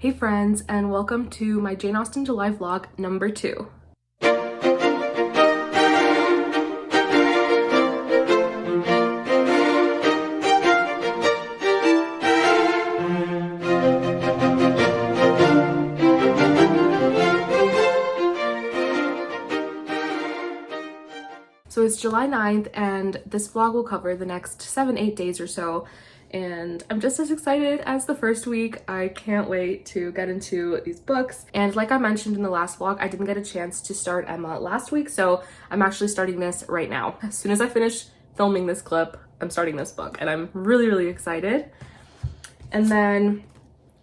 Hey friends, and welcome to my Jane Austen July vlog number 2. So it's July 9th, and this vlog will cover the next 7-8 days or so. And I'm just as excited as the first week. I can't wait to get into these books. And like I mentioned in the last vlog, I didn't get a chance to start Emma last week, so I'm actually starting this right now. As soon as I finish filming this clip, I'm starting this book, and I'm really excited. And then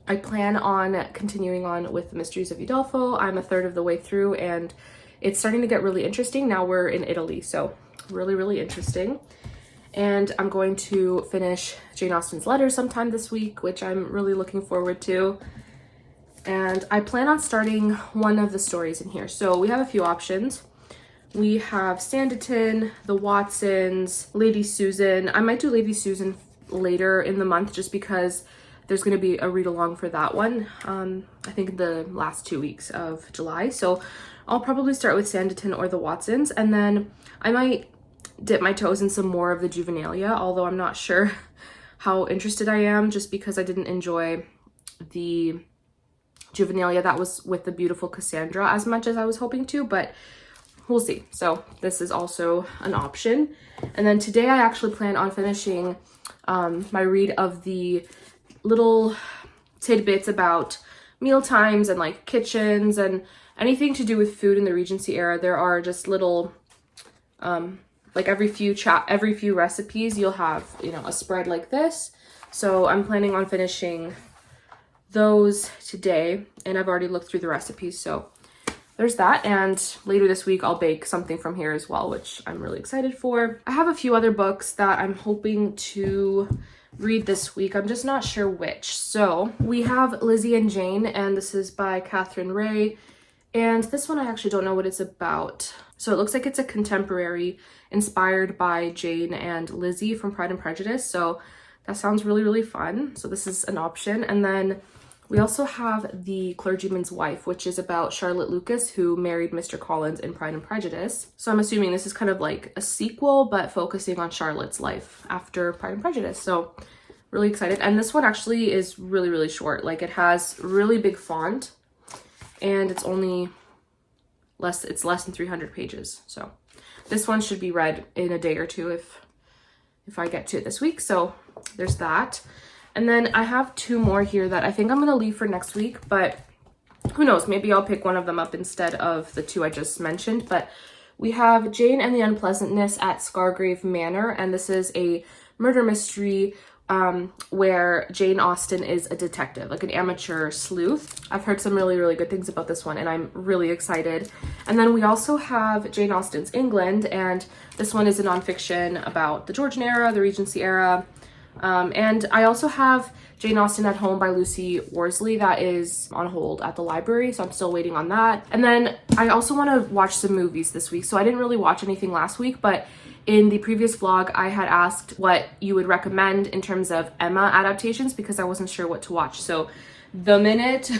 I plan on continuing on with the Mysteries of Udolpho. I'm a third of the way through, and it's starting to get really interesting. Now we're in Italy, so really interesting. And I'm going to finish Jane Austen's letter sometime this week, which I'm really looking forward to. And I plan on starting one of the stories in here. So we have a few options. We have Sanditon, the Watsons, Lady Susan. I might do Lady Susan later in the month just because there's going to be a read along for that one. I think in the last 2 weeks of July. So I'll probably start with Sanditon or the Watsons, and then I might dip my toes in some more of the Juvenilia, although I'm not sure how interested I am just because I didn't enjoy the Juvenilia that was with the beautiful Cassandra as much as I was hoping to, but we'll see. So this is also an option. And then today I actually plan on finishing my read of the little tidbits about meal times and like kitchens and anything to do with food in the Regency era. There are just little like every few recipes you'll have, you know, a spread like this. So I'm planning on finishing those today, and I've already looked through the recipes, so there's that. And later this week I'll bake something from here as well, which I'm really excited for. I have a few other books that I'm hoping to read this week. I'm just not sure which. So we have Lizzie and Jane, and this is by Catherine Ray. And this one I actually don't know what it's about. So it looks like it's a contemporary inspired by Jane and Lizzie from Pride and Prejudice. So that sounds really fun. So this is an option. And then we also have The Clergyman's Wife, which is about Charlotte Lucas, who married Mr. Collins in Pride and Prejudice. So I'm assuming this is kind of like a sequel, but focusing on Charlotte's life after Pride and Prejudice. So really excited. And this one actually is really short. Like it has really big font, and it's only less than 300 pages. So this one should be read in a day or two if I get to it this week. So there's that. And then I have 2 more here that I think I'm going to leave for next week, but who knows, maybe I'll pick one of them up instead of the 2 I just mentioned. But we have Jane and the Unpleasantness at Scargrave Manor, and this is a murder mystery where Jane Austen is a detective, like an amateur sleuth. I've heard some really good things about this one, and I'm really excited. And then we also have Jane Austen's England, and this one is a nonfiction about the Georgian era, the Regency era. And I also have Jane Austen at Home by Lucy Worsley that is on hold at the library, so I'm still waiting on that. And then I also want to watch some movies this week. So I didn't really watch anything last week, but in the previous vlog, I had asked what you would recommend in terms of Emma adaptations because I wasn't sure what to watch. So the minute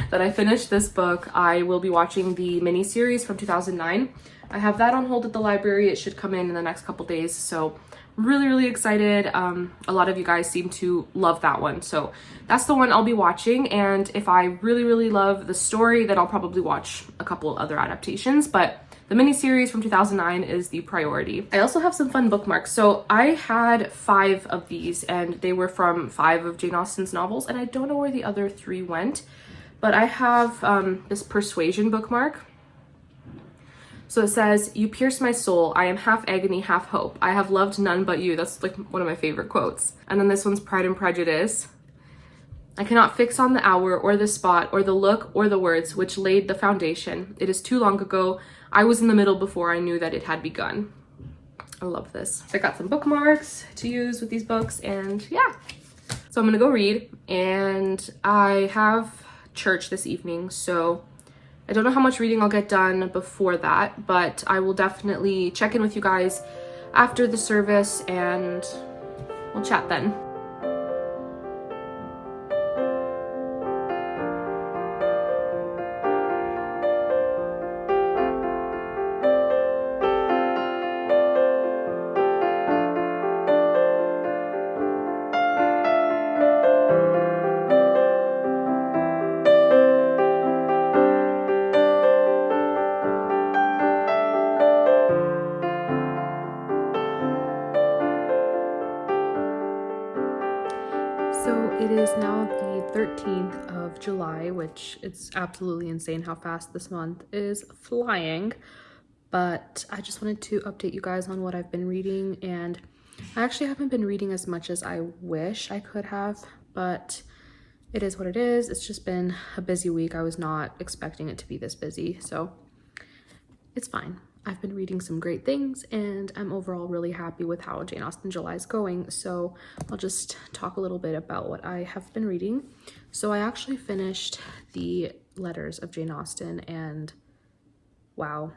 that I finish this book, I will be watching the miniseries from 2009. I have that on hold at the library. It should come in the next couple days. So really excited. A lot of you guys seem to love that one. So that's the one I'll be watching. And if I really love the story, then I'll probably watch a couple other adaptations. But the miniseries from 2009 is the priority. I also have some fun bookmarks. So I had 5 of these, and they were from 5 of Jane Austen's novels, and I don't know where the other 3 went, but I have this Persuasion bookmark. So it says, "You pierce my soul. I am half agony, half hope. I have loved none but you." That's like one of my favorite quotes. And then this one's Pride and Prejudice. "I cannot fix on the hour or the spot or the look or the words which laid the foundation. It is too long ago. I was in the middle before I knew that it had begun." I love this. I got some bookmarks to use with these books, and yeah. So I'm gonna go read, and I have church this evening, so I don't know how much reading I'll get done before that, but I will definitely check in with you guys after the service, and we'll chat then. of July, which it's absolutely insane how fast this month is flying. But I just wanted to update you guys on what I've been reading, and I actually haven't been reading as much as I wish I could have, but it is what it is. It's just been a busy week. I was not expecting it to be this busy, so it's fine. I've been reading some great things, and I'm overall really happy with how Jane Austen July is going. So I'll just talk a little bit about what I have been reading. So I actually finished the Letters of Jane Austen, and wow,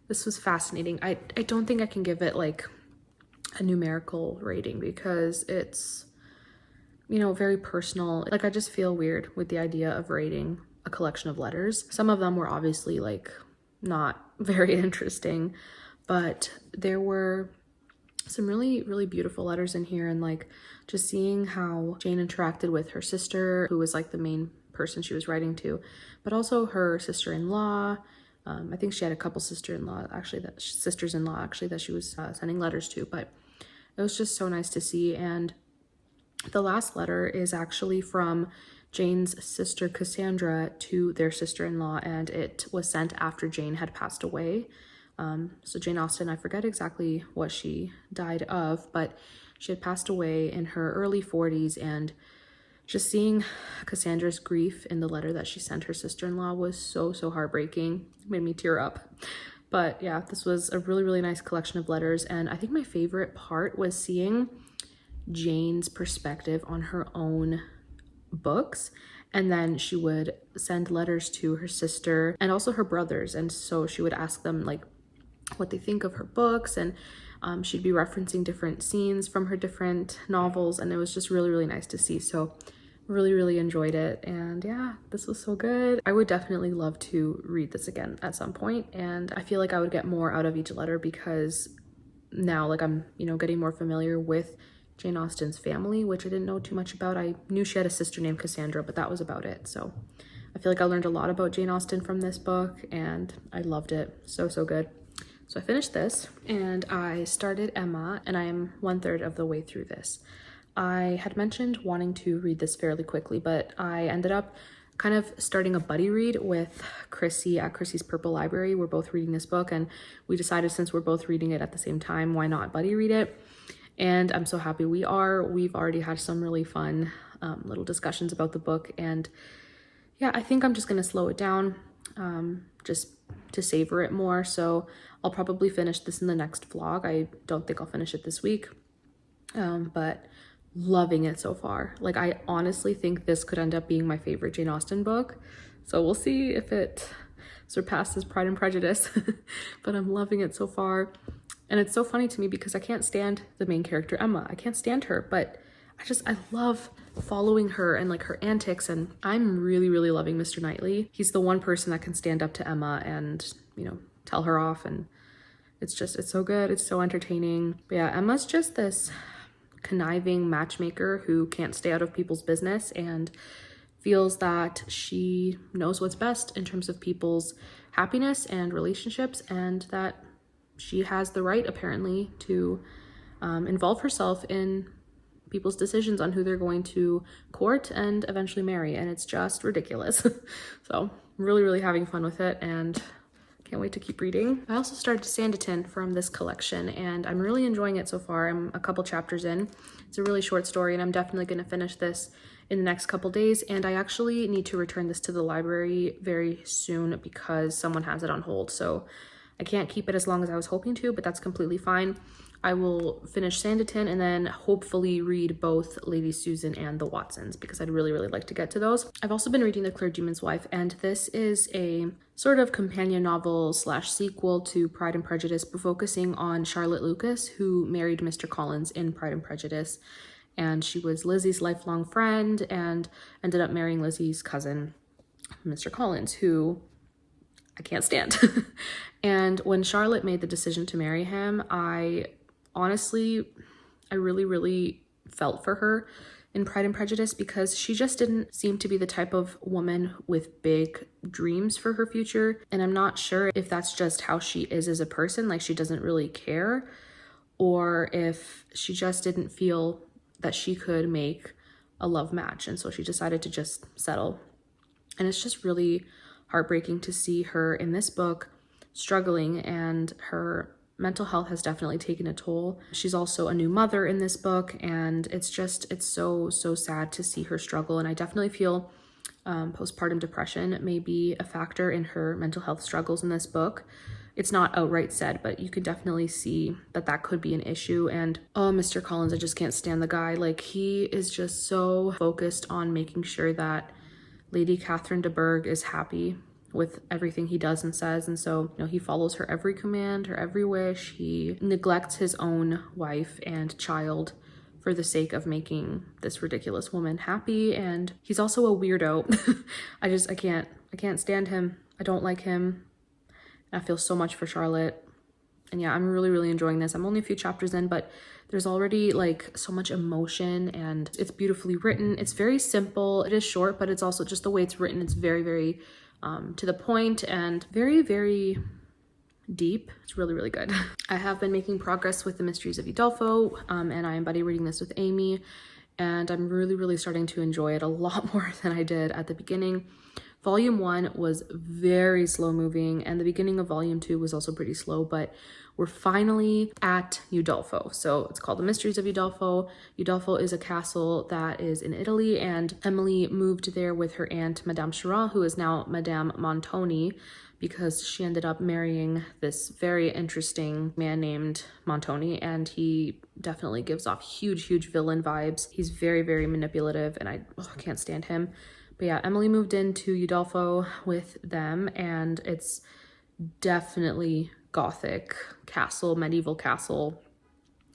this was fascinating. I don't think I can give it like a numerical rating because it's, you know, very personal. Like, I just feel weird with the idea of rating a collection of letters. Some of them were obviously like not very interesting, but there were some really beautiful letters in here, and like just seeing how Jane interacted with her sister, who was like the main person she was writing to, but also her sister-in-law. I think she had a couple sisters-in-law actually that she was sending letters to, but it was just so nice to see. And the last letter is actually from Jane's sister Cassandra to their sister-in-law, and it was sent after Jane had passed away. So Jane Austen, I forget exactly what she died of, but she had passed away in her early 40s, and just seeing Cassandra's grief in the letter that she sent her sister-in-law was so heartbreaking. It made me tear up. But yeah, this was a really nice collection of letters, and I think my favorite part was seeing Jane's perspective on her own books, and then she would send letters to her sister and also her brothers, and so she would ask them like what they think of her books, and she'd be referencing different scenes from her different novels, and it was just really nice to see. So really enjoyed it, and yeah, this was so good. I would definitely love to read this again at some point, and I feel like I would get more out of each letter because now like I'm, you know, getting more familiar with Jane Austen's family, which I didn't know too much about. I knew she had a sister named Cassandra, but that was about it. So I feel like I learned a lot about Jane Austen from this book, and I loved it. So good. So I finished this, and I started Emma, and I am 1/3 of the way through this. I had mentioned wanting to read this fairly quickly, but I ended up kind of starting a buddy read with Chrissy at Chrissy's Purple Library. We're both reading this book, and we decided since we're both reading it at the same time, why not buddy read it? And I'm so happy we are. We've already had some really fun little discussions about the book, and yeah, I think I'm just gonna slow it down just to savor it more. So I'll probably finish this in the next vlog. I don't think I'll finish it this week, but loving it so far. Like, I honestly think this could end up being my favorite Jane Austen book, so we'll see if it surpasses Pride and Prejudice. But I'm loving it so far. And it's so funny to me because I can't stand the main character, Emma. I can't stand her, but I love following her and like her antics, and I'm really loving Mr. Knightley. He's the one person that can stand up to Emma and, you know, tell her off, and it's so good. It's so entertaining. But yeah, Emma's just this conniving matchmaker who can't stay out of people's business and feels that she knows what's best in terms of people's happiness and relationships, and that she has the right, apparently, to involve herself in people's decisions on who they're going to court and eventually marry, and it's just ridiculous. So really having fun with it, and can't wait to keep reading. I also started Sanditon from this collection, and I'm really enjoying it so far. I'm a couple chapters in. It's a really short story, and I'm definitely going to finish this in the next couple days, and I actually need to return this to the library very soon because someone has it on hold, so I can't keep it as long as I was hoping to, but that's completely fine. I will finish Sanditon and then hopefully read both Lady Susan and the Watsons because I'd really like to get to those. I've also been reading The Clergyman's Wife, and this is a sort of companion novel slash sequel to Pride and Prejudice, but focusing on Charlotte Lucas, who married Mr. Collins in Pride and Prejudice, and she was Lizzie's lifelong friend and ended up marrying Lizzie's cousin, Mr. Collins, who I can't stand. And when Charlotte made the decision to marry him, I really felt for her in Pride and Prejudice because she just didn't seem to be the type of woman with big dreams for her future. And I'm not sure if that's just how she is as a person, like she doesn't really care, or if she just didn't feel that she could make a love match. And so she decided to just settle. And it's just really heartbreaking to see her in this book struggling, and her mental health has definitely taken a toll. She's also a new mother in this book, and it's so sad to see her struggle. And I definitely feel postpartum depression may be a factor in her mental health struggles in this book. It's not outright said, but you could definitely see that could be an issue. And oh, Mr. Collins, I just can't stand the guy. Like, he is just so focused on making sure that Lady Catherine de Bourgh is happy with everything he does and says. And so, he follows her every command, her every wish. He neglects his own wife and child for the sake of making this ridiculous woman happy. And he's also a weirdo. I can't stand him. I don't like him. I feel so much for Charlotte. And yeah, I'm really, really enjoying this. I'm only a few chapters in, but there's already like so much emotion, and it's beautifully written. It's very simple. It is short, but it's also just the way it's written. It's very, very to the point and very, very deep. It's really, really good. I have been making progress with the Mysteries of Udolpho, and I am buddy reading this with Amy, and I'm really, really starting to enjoy it a lot more than I did at the beginning. Volume 1 was very slow moving, and the beginning of Volume 2 was also pretty slow, but we're finally at Udolpho. So it's called The Mysteries of Udolpho. Udolpho is a castle that is in Italy, and Emily moved there with her aunt, Madame Chiron, who is now Madame Montoni, because she ended up marrying this very interesting man named Montoni, and he definitely gives off huge, huge villain vibes. He's very, very manipulative, and I can't stand him. But yeah, Emily moved into Udolpho with them, and it's definitely Gothic castle, medieval castle.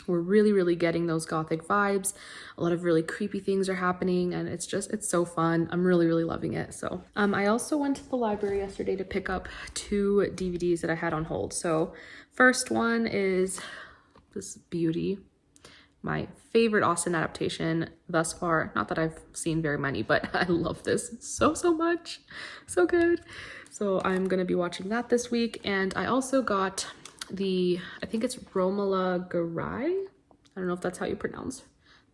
We're really, really getting those Gothic vibes. A lot of really creepy things are happening, and it's so fun. I'm really, really loving it. So I also went to the library yesterday to pick up 2 DVDs that I had on hold. So first one is this beauty, my favorite Austen adaptation thus far. Not that I've seen very many, but I love this so much. So good. So I'm gonna be watching that this week. And I also got I think it's Romola Garai. I don't know if that's how you pronounce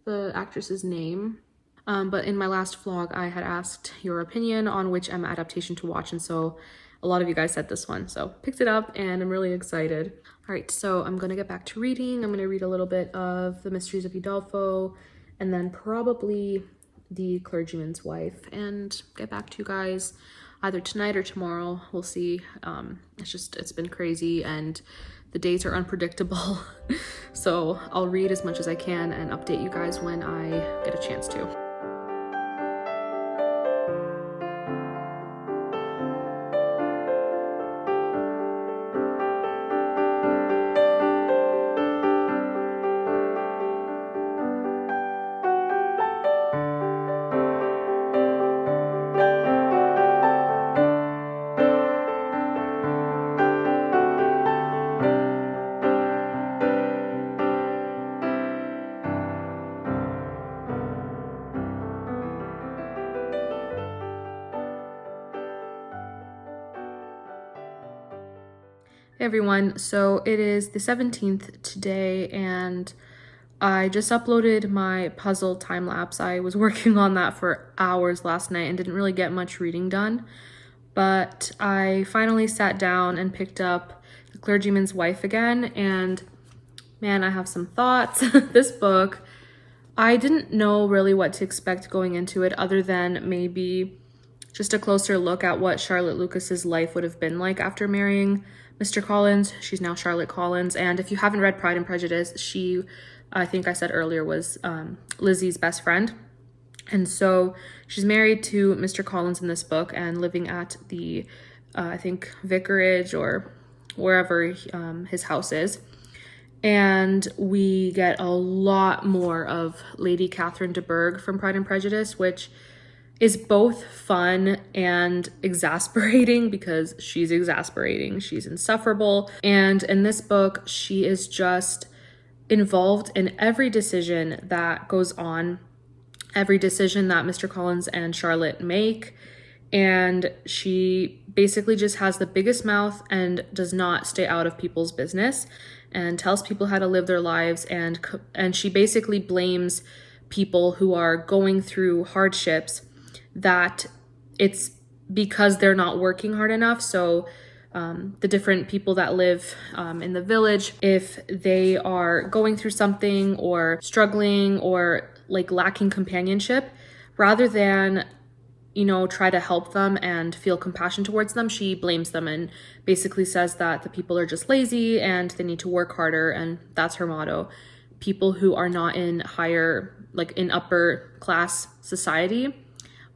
the actress's name. But in my last vlog, I had asked your opinion on which Emma adaptation to watch, and so a lot of you guys said this one, so picked it up and I'm really excited. All right, so I'm gonna get back to reading. I'm gonna read a little bit of The Mysteries of Udolpho, and then probably The Clergyman's Wife, and get back to you guys either tonight or tomorrow. We'll see. It's been crazy, and the days are unpredictable. So I'll read as much as I can and update you guys when I get a chance to. Hey everyone, so it is the 17th today, and I just uploaded my puzzle time lapse. I was working on that for hours last night and didn't really get much reading done, but I finally sat down and picked up The Clergyman's Wife again, and man, I have some thoughts. This book, I didn't know really what to expect going into it, other than maybe just a closer look at what Charlotte Lucas's life would have been like after marrying Mr. Collins. She's now Charlotte Collins, and if you haven't read Pride and Prejudice, she, I think I said earlier, was Lizzie's best friend. And so she's married to Mr. Collins in this book and living at the, I think, vicarage or wherever his house is. And we get a lot more of Lady Catherine de Bourgh from Pride and Prejudice, which is both fun and exasperating, because she's exasperating. She's insufferable. And in this book, she is just involved in every decision that goes on, every decision that Mr. Collins and Charlotte make. And she basically just has the biggest mouth and does not stay out of people's business and tells people how to live their lives. And she basically blames people who are going through hardships, that it's because they're not working hard enough. So the different people that live in the village, if they are going through something or struggling or like lacking companionship, rather than, you know, try to help them and feel compassion towards them, she blames them and basically says that the people are just lazy and they need to work harder. And that's her motto. People who are not in higher, like in upper class society,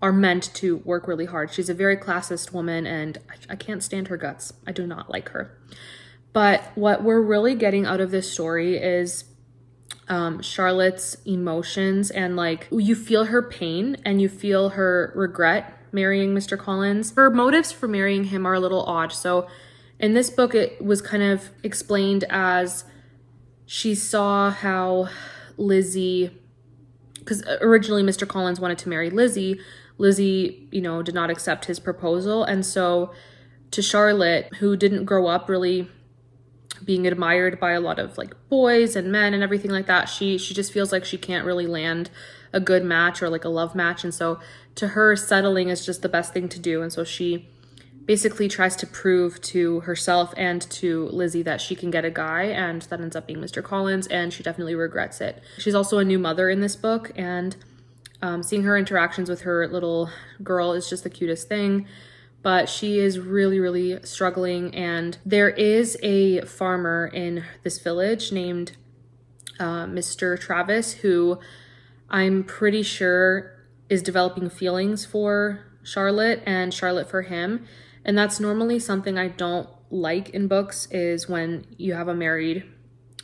are meant to work really hard. She's a very classist woman and I can't stand her guts. I do not like her. But what we're really getting out of this story is Charlotte's emotions, and like you feel her pain and you feel her regret marrying Mr. Collins. Her motives for marrying him are a little odd. So in this book, it was kind of explained as she saw how Lizzie, because originally Mr. Collins wanted to marry Lizzie, you know, did not accept his proposal. And so to Charlotte, who didn't grow up really being admired by a lot of like boys and men and everything like that, she just feels like she can't really land a good match or like a love match. And so to her, settling is just the best thing to do. And so she basically tries to prove to herself and to Lizzie that she can get a guy, and that ends up being Mr. Collins, and she definitely regrets it. She's also a new mother in this book, and seeing her interactions with her little girl is just the cutest thing. But she is really, really struggling. And there is a farmer in this village named Mr. Travis, who I'm pretty sure is developing feelings for Charlotte and Charlotte for him. And that's normally something I don't like in books, is when you have a married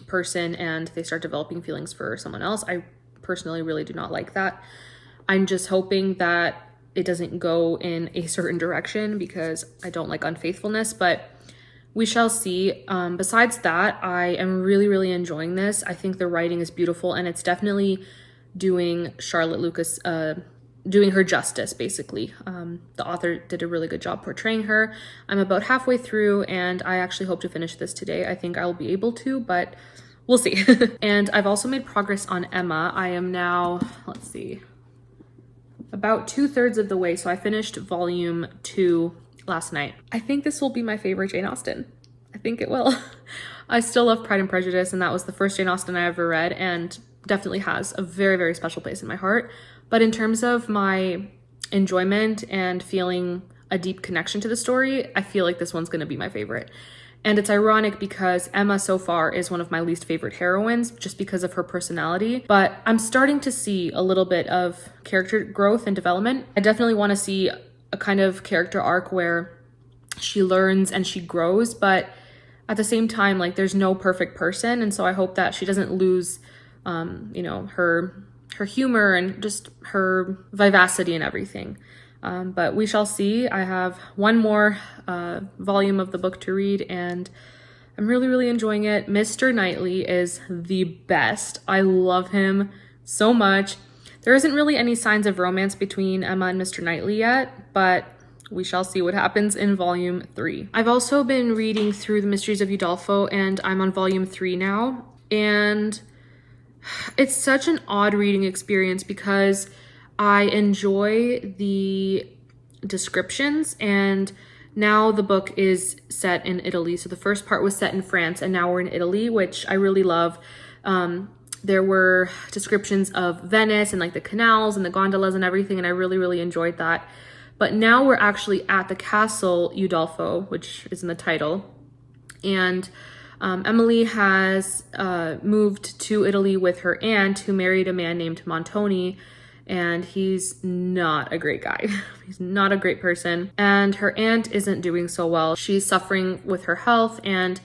person and they start developing feelings for someone else. I personally really do not like that. I'm just hoping that it doesn't go in a certain direction, because I don't like unfaithfulness, but we shall see. Besides that, I am really, really enjoying this. I think the writing is beautiful, and it's definitely doing Charlotte Lucas, doing her justice, basically. The author did a really good job portraying her. I'm about halfway through, and I actually hope to finish this today. I think I'll be able to, but we'll see. And I've also made progress on Emma. I am now, let's see, about 2/3 of the way. So I finished volume 2 last night. I think this will be my favorite Jane Austen. I think it will. I still love Pride and Prejudice, and that was the first Jane Austen I ever read, and definitely has a very, very special place in my heart. But in terms of my enjoyment and feeling a deep connection to the story, I feel like this one's going to be my favorite. And it's ironic because Emma so far is one of my least favorite heroines, just because of her personality. But I'm starting to see a little bit of character growth and development. I definitely want to see a kind of character arc where she learns and she grows, but at the same time, like, there's no perfect person. And so I hope that she doesn't lose, you know, her humor and just her vivacity and everything. But we shall see. I have one more volume of the book to read, and I'm really, really enjoying it. Mr. Knightley is the best. I love him so much. There isn't really any signs of romance between Emma and Mr. Knightley yet, but we shall see what happens in volume 3. I've also been reading through the Mysteries of Udolpho, and I'm on volume 3 now. And it's such an odd reading experience because I enjoy the descriptions, and now the book is set in Italy. So the first part was set in France, and now we're in Italy, which I really love. There were descriptions of Venice and like the canals and the gondolas and everything, and I really, really enjoyed that. But now we're actually at the castle Udolpho, which is in the title. And Emily has moved to Italy with her aunt, who married a man named Montoni, and he's not a great guy. He's not a great person. And her aunt isn't doing so well. She's suffering with her health, and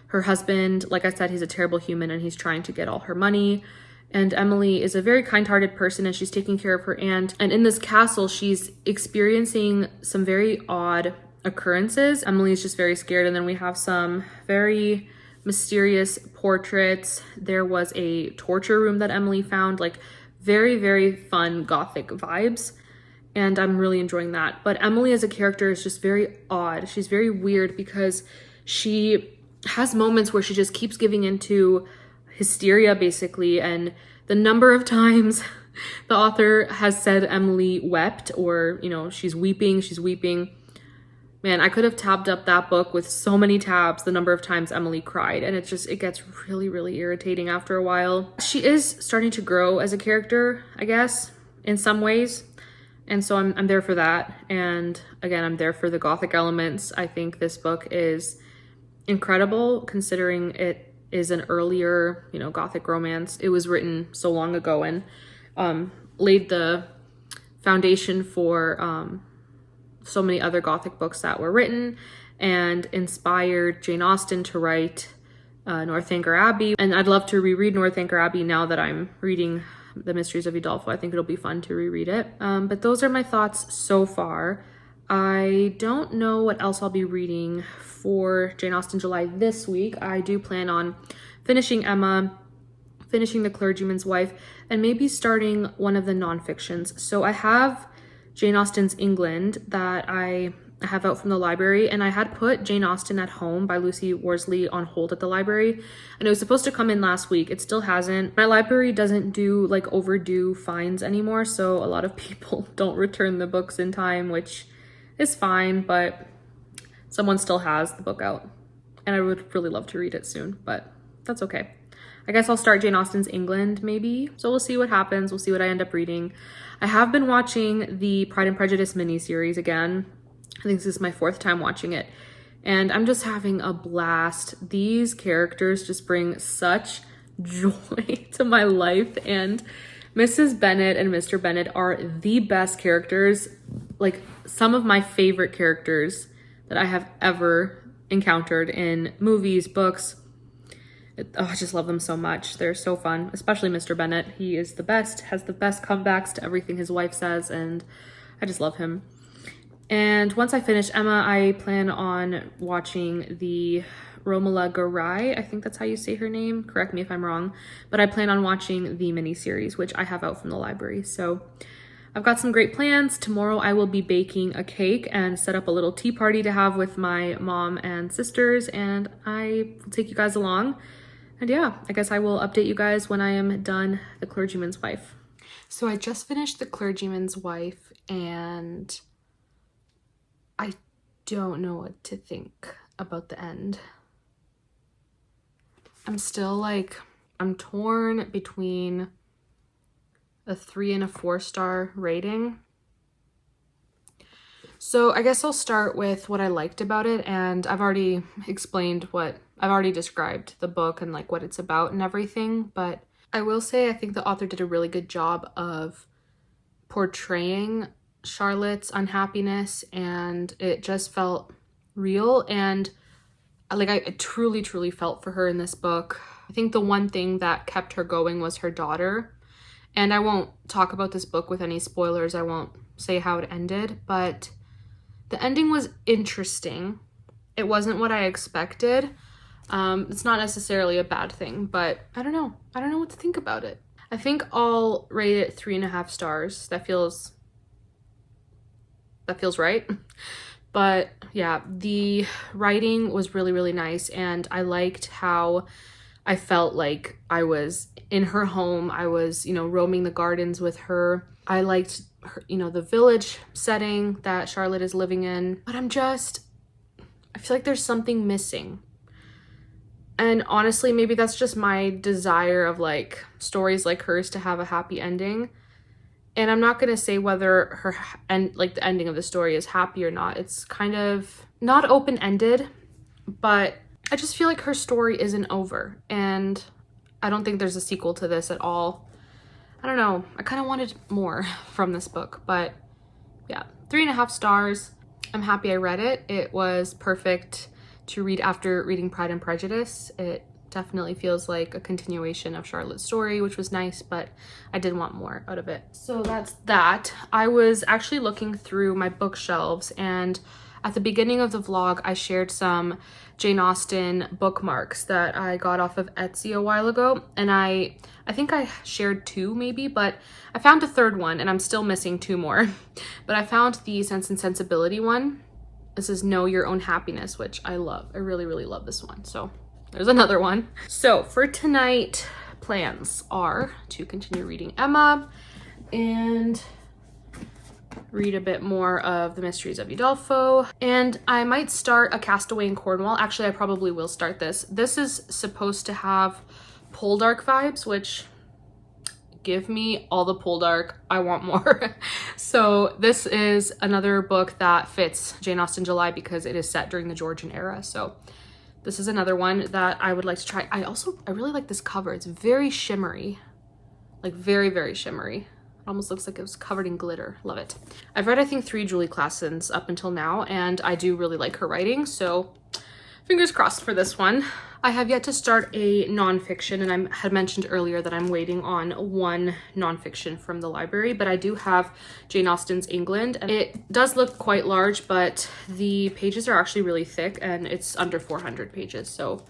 her husband, like I said, he's a terrible human, and he's trying to get all her money. And Emily is a very kind-hearted person, and she's taking care of her aunt. And in this castle, she's experiencing some very odd occurrences. Emily's just very scared. And then we have some very mysterious portraits. There was a torture room that Emily found, like very, very fun gothic vibes. And I'm really enjoying that. But Emily as a character is just very odd. She's very weird because she has moments where she just keeps giving into hysteria, basically. And the number of times The author has said Emily wept, or, you know, she's weeping, she's weeping. Man, I could have tabbed up that book with so many tabs the number of times Emily cried, and it gets really, really irritating after a while. She is starting to grow as a character, I guess, in some ways, and so I'm there for that. And again, I'm there for the Gothic elements. I think this book is incredible considering it is an earlier, you know, Gothic romance. It was written so long ago and laid the foundation for so many other Gothic books that were written, and inspired Jane Austen to write Northanger Abbey. And I'd love to reread Northanger Abbey now that I'm reading The Mysteries of Udolpho. I think it'll be fun to reread it. But those are my thoughts so far. I don't know what else I'll be reading for Jane Austen July this week. I do plan on finishing Emma, finishing The Clergyman's Wife, and maybe starting one of the nonfictions. So I have Jane Austen's England that I have out from the library, and I had put Jane Austen at Home by Lucy Worsley on hold at the library, and it was supposed to come in last week. It still hasn't. My library doesn't do like overdue fines anymore, so a lot of people don't return the books in time, which is fine, but someone still has the book out, and I would really love to read it soon, but that's okay. I guess I'll start Jane Austen's England maybe. So we'll see what happens. We'll see what I end up reading. I have been watching the Pride and Prejudice miniseries again. I think this is my 4th time watching it, and I'm just having a blast. These characters just bring such joy to my life, and Mrs. Bennet and Mr. Bennet are the best characters, like some of my favorite characters that I have ever encountered in movies, books. I just love them so much. They're so fun, especially Mr. Bennet. He is the best, has the best comebacks to everything his wife says, and I just love him. And once I finish Emma, I plan on watching the Romola Garai. I think that's how you say her name. Correct me if I'm wrong. But I plan on watching the miniseries, which I have out from the library. So I've got some great plans. Tomorrow I will be baking a cake and set up a little tea party to have with my mom and sisters, and I will take you guys along. And yeah, I guess I will update you guys when I am done The Clergyman's Wife. So I just finished The Clergyman's Wife, and I don't know what to think about the end. I'm still like, I'm torn between a 3 and a 4-star rating. So I guess I'll start with what I liked about it, and I've already described the book and like what it's about and everything, but I will say I think the author did a really good job of portraying Charlotte's unhappiness, and it just felt real, and like I truly felt for her in this book. I think the one thing that kept her going was her daughter, and I won't talk about this book with any spoilers. I won't say how it ended, but the ending was interesting. It wasn't what I expected. It's not necessarily a bad thing, but I don't know what to think about it. I think I'll rate it 3.5 stars. That feels right. But yeah, the writing was really nice, and I liked how I felt like I was in her home. I was, roaming the gardens with her. I liked her, the village setting that Charlotte is living in, but I feel like there's something missing. And honestly, maybe that's just my desire of like stories like hers to have a happy ending. And I'm not going to say whether the ending of the story is happy or not. It's kind of not open-ended, but I just feel like her story isn't over. And I don't think there's a sequel to this at all. I don't know. I kind of wanted more from this book, but yeah, 3.5 stars. I'm happy I read it. It was perfect to read after reading Pride and Prejudice. It definitely feels like a continuation of Charlotte's story, which was nice, but I did want more out of it. So that's that. I was actually looking through my bookshelves, and at the beginning of the vlog, I shared some Jane Austen bookmarks that I got off of Etsy a while ago, and I think I shared 2 maybe, but I found a 3rd one, and I'm still missing 2 more. But I found the Sense and Sensibility one. This is Know Your Own Happiness, which I love. I really love this one. So there's another one. So for tonight, plans are to continue reading Emma, and read a bit more of the Mysteries of Udolpho. And I might start A Castaway in Cornwall. Actually, I probably will start this. This is supposed to have Poldark vibes, which give me all the Poldark. I want more. So this is another book that fits Jane Austen July because it is set during the Georgian era. So this is another one that I would like to try. I really like this cover. It's very shimmery, like very, very shimmery. Almost looks like it was covered in glitter. Love it. I've read, I think, 3 Julie Classens up until now, and I do really like her writing, so fingers crossed for this one. I have yet to start a nonfiction, and I had mentioned earlier that I'm waiting on one nonfiction from the library, but I do have Jane Austen's England, and it does look quite large, but the pages are actually really thick, and it's under 400 pages, so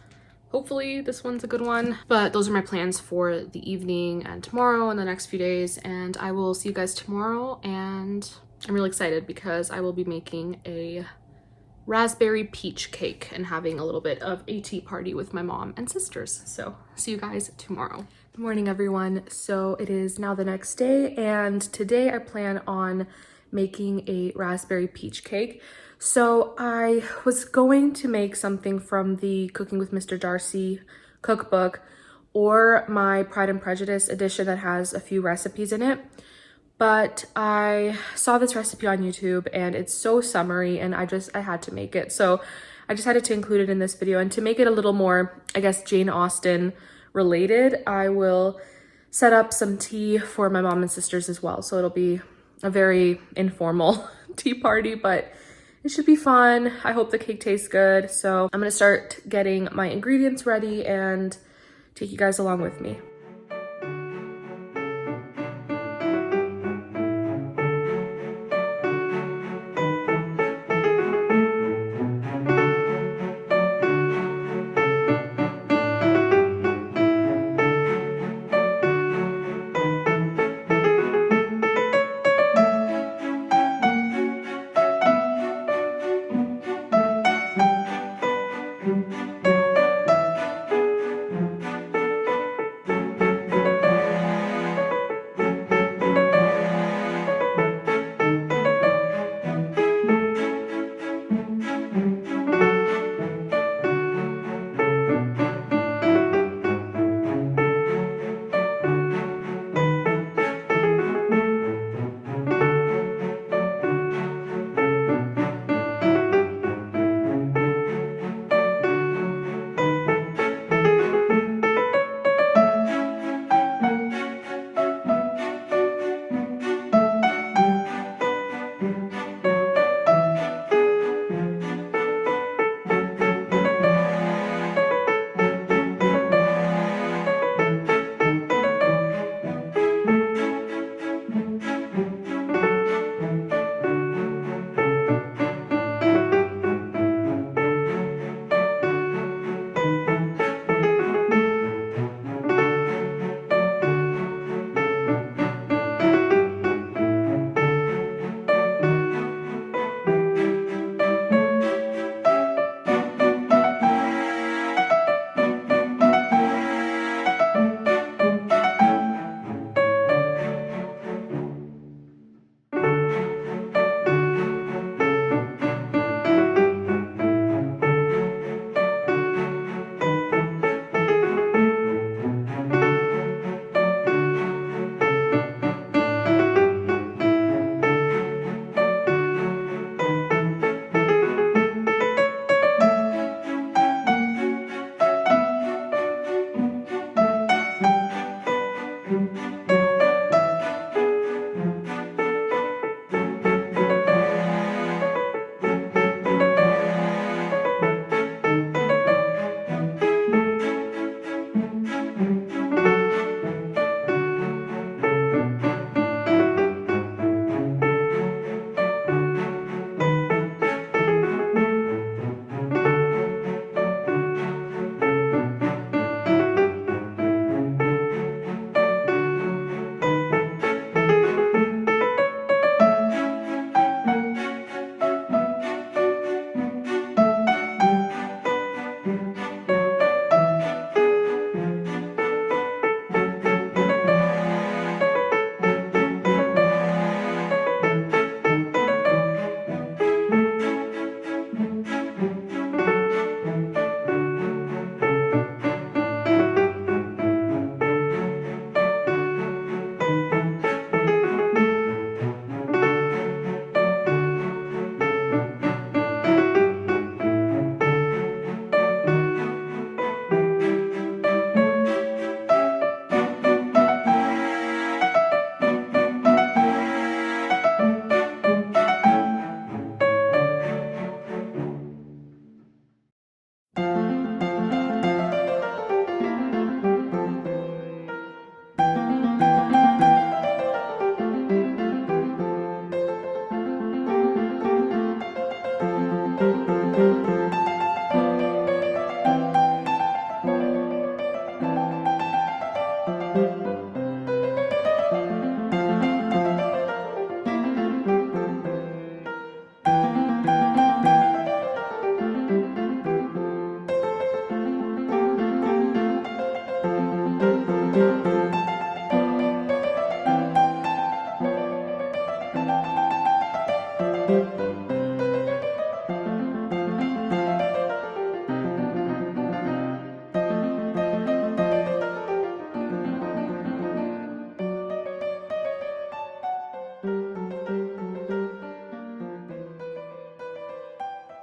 hopefully this one's a good one. But those are my plans for the evening and tomorrow and the next few days, and I will see you guys tomorrow. And I'm really excited because I will be making a raspberry peach cake and having a little bit of a tea party with my mom and sisters. So see you guys tomorrow. Good morning, everyone. So it is now the next day, and today I plan on making a raspberry peach cake. So I was going to make something from the Cooking with Mr. Darcy cookbook or my Pride and Prejudice edition that has a few recipes in it. But I saw this recipe on YouTube and it's so summery, and I had to make it. So I decided to include it in this video, and to make it a little more, I guess, Jane Austen related, I will set up some tea for my mom and sisters as well. So it'll be a very informal tea party, but it should be fun. I hope the cake tastes good. So I'm gonna start getting my ingredients ready and take you guys along with me.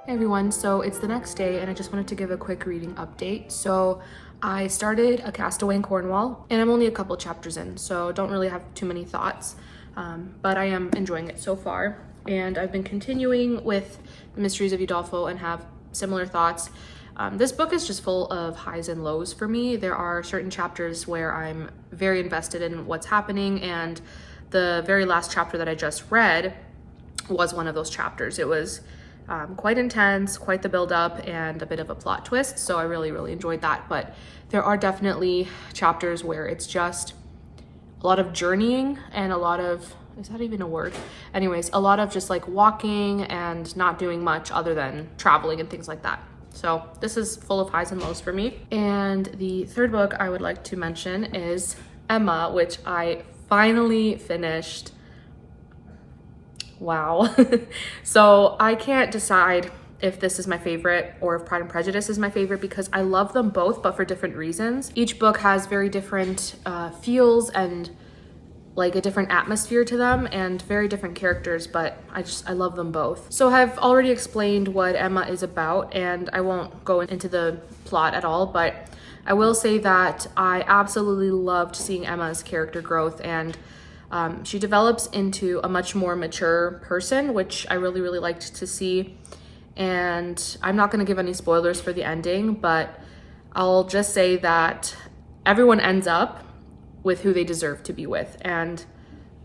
Hey everyone, so it's the next day and I just wanted to give a quick reading update. So I started A Castaway in Cornwall and I'm only a couple chapters in, so don't really have too many thoughts, but I am enjoying it so far. And I've been continuing with the Mysteries of Udolpho and have similar thoughts. This book is just full of highs and lows for me. There are certain chapters where I'm very invested in what's happening, and the very last chapter that I just read was one of those chapters. It was quite intense, quite the build up, and a bit of a plot twist. So I really enjoyed that. But there are definitely chapters where it's just a lot of journeying and a lot of, is that even a word? Anyways, a lot of just like walking and not doing much other than traveling and things like that. So this is full of highs and lows for me. And the third book I would like to mention is Emma, which I finally finished. Wow. So I can't decide if this is my favorite or if Pride and Prejudice is my favorite because I love them both, but for different reasons. Each book has very different feels and like a different atmosphere to them and very different characters, but I love them both. So I've already explained what Emma is about and I won't go into the plot at all, but I will say that I absolutely loved seeing Emma's character growth, and she develops into a much more mature person, which I really liked to see. And I'm not going to give any spoilers for the ending, but I'll just say that everyone ends up with who they deserve to be with, and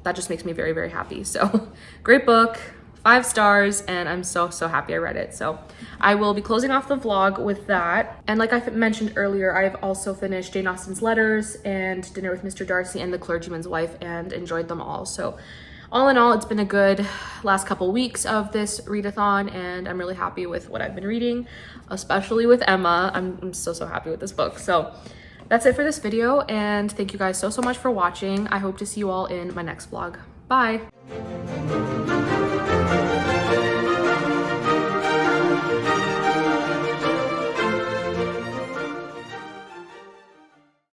that just makes me very happy. So great book, 5 stars, and I'm so happy I read it. So I will be closing off the vlog with that. And like I mentioned earlier, I've also finished Jane Austen's Letters and Dinner with Mr. Darcy and The Clergyman's Wife and enjoyed them all. So all in all, it's been a good last couple weeks of this readathon, and I'm really happy with what I've been reading, especially with Emma. I'm so happy with this book. So that's it for this video, and thank you guys so much for watching. I hope to see you all in my next vlog. Bye.